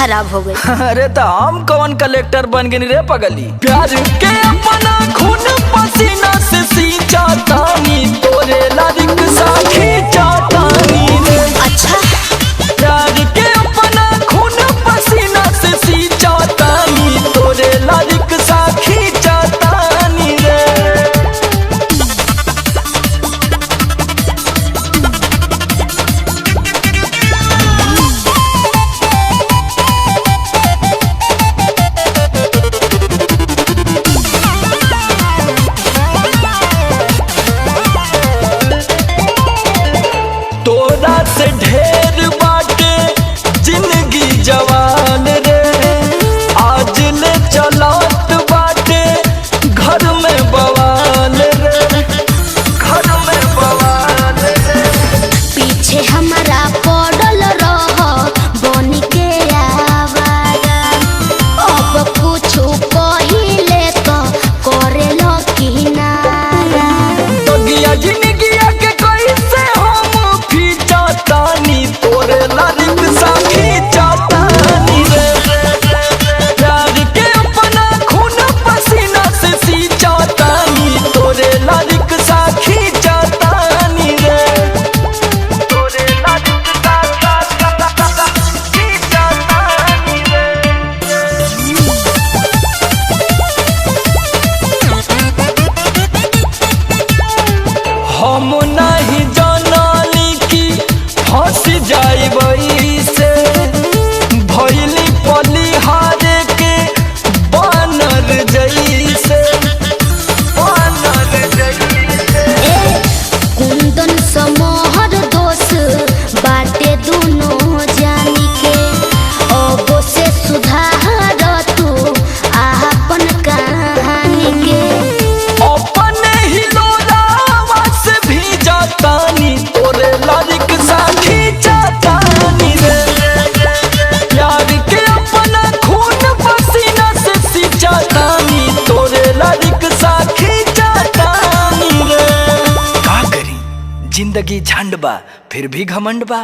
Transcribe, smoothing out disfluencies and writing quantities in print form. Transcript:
खराब हो गई। अरे तो हम कौन कलेक्टर बन गए रे पगली। प्यार के अपना खून पसीना से सींचा तानी तोरे लारिक साखी चातानी रे। अच्छा प्यार के अपना खून पसीना से सींचा तानी तोरे लारिक साखी चातानी रे। तोरा से ढेर बाटे जिंदगी जवान रे। आज ले चलत बाटे घर में बवाल रे। घर में बवाल रे। पीछे हमारा पड़ल रह बन के आवारा। अब कुछ कहिले तो करे लो किनारा। तो गिया जिंदगिया के कैसे हम फीचा तानी तोरे लारिक साखी चातानी रे। प्यार के अपना खून पसीना से सींचा तानी तोरे लारिक साखी चातानी रे। तोरे लारिक साखी चातानी रे। हम नहीं जानली कि फंस जाइबई से। भइली पलिहारे के बानर जैसे। बानर जैसे। कुंदन समोहर दोष बाटे दोनों जानी के। अब से सुधार तू आपन कहानी के। अपने ही लोलावा से भी जातानी तोरे लारिक साखी चातानी रे। प्यार के अपना खून पसीना से सींचा तानी तोरे लारिक साखी चातानी रे। का करी जिंदगी झंड बा फिर भी घमंड बा।